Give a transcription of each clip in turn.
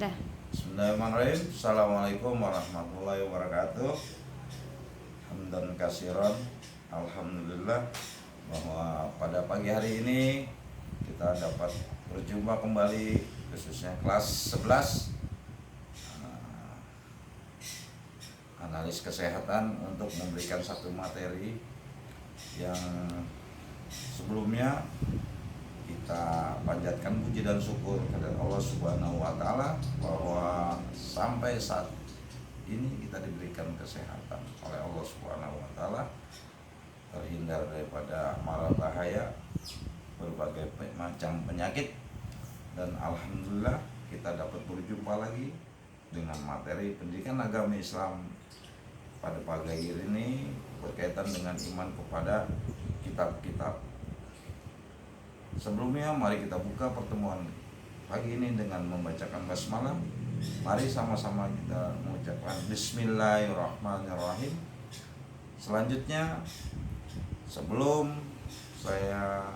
Dah. Bismillahirrahmanirrahim. Assalamualaikum warahmatullahi wabarakatuh. Hamdan kasiran. Alhamdulillah bahwa pada pagi hari ini kita dapat berjumpa kembali, khususnya kelas 11 analis kesehatan, untuk memberikan satu materi yang sebelumnya kita panjatkan puji dan syukur kepada Allah Subhanahu wa taala bahwa sampai saat ini kita diberikan kesehatan oleh Allah Subhanahu wa taala, terhindar daripada mara bahaya berbagai macam penyakit, dan alhamdulillah kita dapat berjumpa lagi dengan materi pendidikan agama Islam pada pagi hari ini berkaitan dengan iman kepada kitab-kitab. Sebelumnya mari kita buka pertemuan pagi ini dengan membacakan basmalah. Mari sama-sama kita mengucapkan Bismillahirrahmanirrahim. Selanjutnya, sebelum saya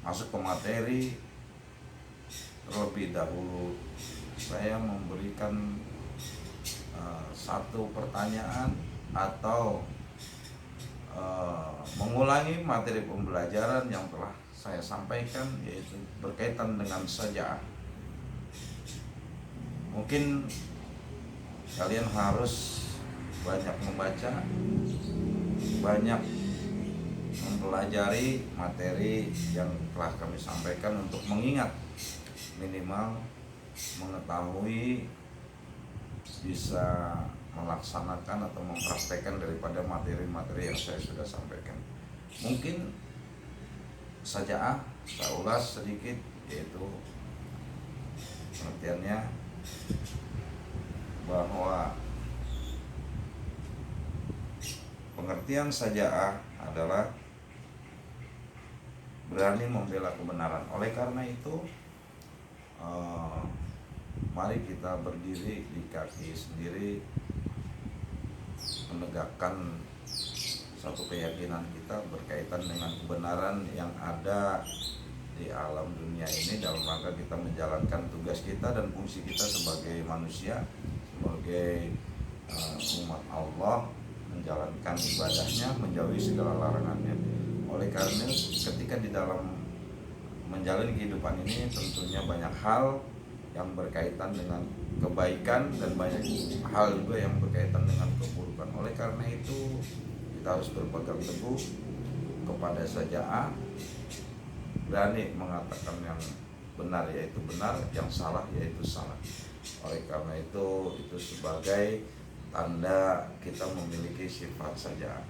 masuk ke materi, terlebih dahulu saya memberikan satu pertanyaan atau mengulangi materi pembelajaran yang telah saya sampaikan, yaitu berkaitan dengan sajaah. Mungkin kalian harus banyak membaca, banyak mempelajari materi yang telah kami sampaikan untuk mengingat, minimal mengetahui, bisa melaksanakan atau mempraktekkan daripada materi-materi yang saya sudah sampaikan. Mungkin saja saya ulas sedikit, yaitu pengertiannya bahwa pengertian saja adalah berani membela kebenaran. Oleh karena itu, mari kita berdiri di kaki sendiri, menegakkan satu keyakinan kita berkaitan dengan kebenaran yang ada di alam dunia ini, dalam rangka kita menjalankan tugas kita dan fungsi kita sebagai manusia, sebagai umat Allah, menjalankan ibadahnya, menjauhi segala larangannya. Oleh karena ketika di dalam menjalani kehidupan ini tentunya banyak hal yang berkaitan dengan kebaikan dan banyak hal juga yang berkaitan dengan keburukan. Oleh karena itu kita harus berpegang teguh kepada sajaah, berani mengatakan yang benar yaitu benar, yang salah yaitu salah. Oleh karena itu sebagai tanda kita memiliki sifat sajaah.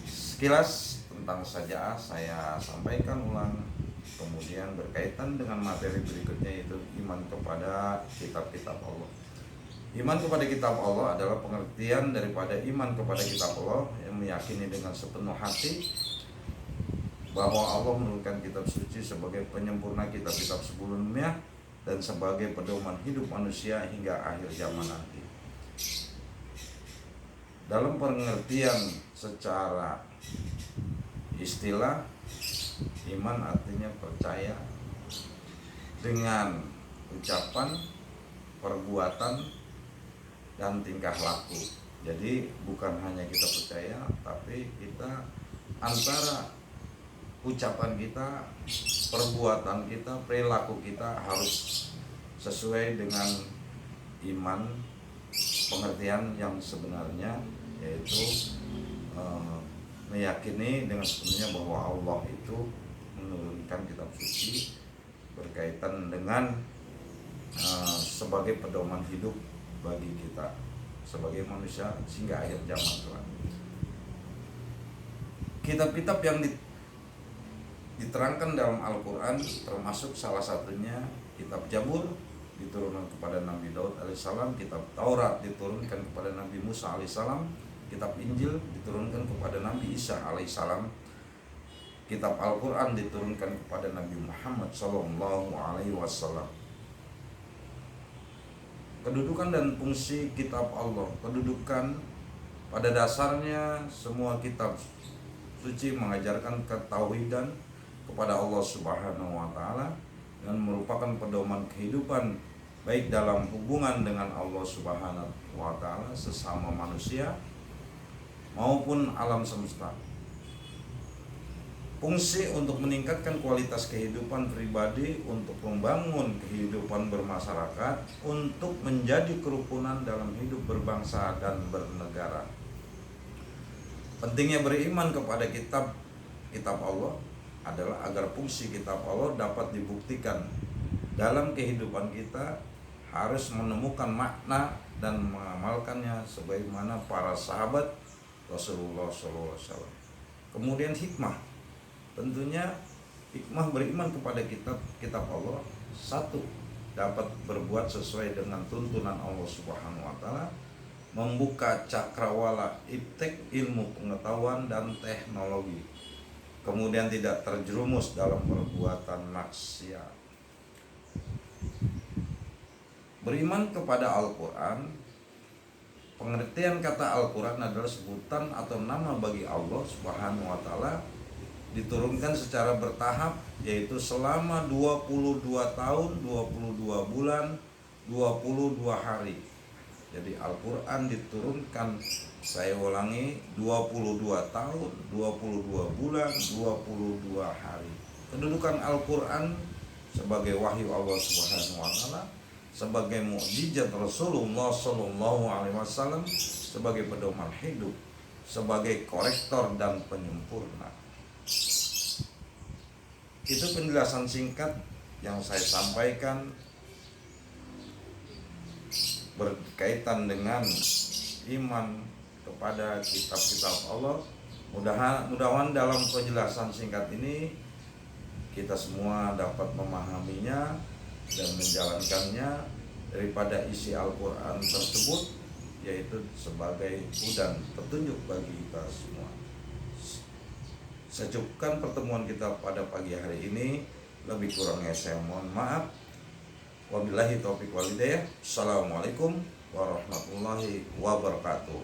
Sekilas tentang sajaah saya sampaikan ulang. Kemudian berkaitan dengan materi berikutnya, yaitu iman kepada kitab-kitab Allah. Iman kepada kitab Allah adalah pengertian daripada iman kepada kitab Allah yang meyakini dengan sepenuh hati bahwa Allah menurunkan kitab suci sebagai penyempurna kitab-kitab sebelumnya dan sebagai pedoman hidup manusia hingga akhir zaman nanti. Dalam pengertian secara istilah, iman artinya percaya dengan ucapan, perbuatan, dan tingkah laku. Jadi bukan hanya kita percaya, tapi kita antara ucapan kita, perbuatan kita, perilaku kita harus sesuai dengan iman, pengertian yang sebenarnya, yaitu meyakini dengan sepenuhnya bahwa Allah itu menurunkan kitab suci berkaitan dengan sebagai pedoman hidup bagi kita sebagai manusia sehingga akhir zaman kelak. Kitab-kitab yang diterangkan dalam Al-Quran termasuk salah satunya kitab Zabur diturunkan kepada Nabi Daud alaihissalam, kitab Taurat diturunkan kepada Nabi Musa alaihissalam, kitab Injil diturunkan kepada Nabi Isa alaihissalam, kitab Al-Quran diturunkan kepada Nabi Muhammad sallallahu alaihi wasallam. Kedudukan dan fungsi kitab Allah. Kedudukan pada dasarnya semua kitab suci mengajarkan ketauhidan kepada Allah Subhanahu wa taala, dan merupakan pedoman kehidupan baik dalam hubungan dengan Allah Subhanahu wa taala, sesama manusia maupun alam semesta. Fungsi untuk meningkatkan kualitas kehidupan pribadi, untuk membangun kehidupan bermasyarakat, untuk menjadi kerukunan dalam hidup berbangsa dan bernegara. Pentingnya beriman kepada kitab Allah adalah agar fungsi kitab Allah dapat dibuktikan dalam kehidupan kita, harus menemukan makna dan mengamalkannya sebagaimana para sahabat Rasulullah SAW. Kemudian hikmah, tentunya hikmah beriman kepada kitab Allah, satu, dapat berbuat sesuai dengan tuntunan Allah Subhanahu wa taala, membuka cakrawala iptek ilmu pengetahuan dan teknologi, kemudian tidak terjerumus dalam perbuatan maksiat. Beriman kepada Al-Quran, pengertian kata Al-Quran adalah sebutan atau nama bagi Allah Subhanahu wa taala, diturunkan secara bertahap, yaitu selama 22 tahun, 22 bulan, 22 hari. Jadi Al-Quran diturunkan, saya ulangi, 22 tahun, 22 bulan, 22 hari. Kedudukan Al-Quran sebagai wahyu Allah Subhanahu wa taala, sebagai mukjizat Rasulullah Sallallahu Alaihi Wasallam, sebagai pedoman hidup, sebagai korektor dan penyempurna. Itu penjelasan singkat yang saya sampaikan berkaitan dengan iman kepada kitab-kitab Allah. Mudah-mudahan dalam penjelasan singkat ini kita semua dapat memahaminya dan menjalankannya daripada isi Al-Quran tersebut, yaitu sebagai hudan, petunjuk bagi kita semua. Saya cukupkan pertemuan kita pada pagi hari ini, lebih kurangnya saya mohon maaf. Wabillahi taufiq wal hidayah. Assalamualaikum warahmatullahi wabarakatuh.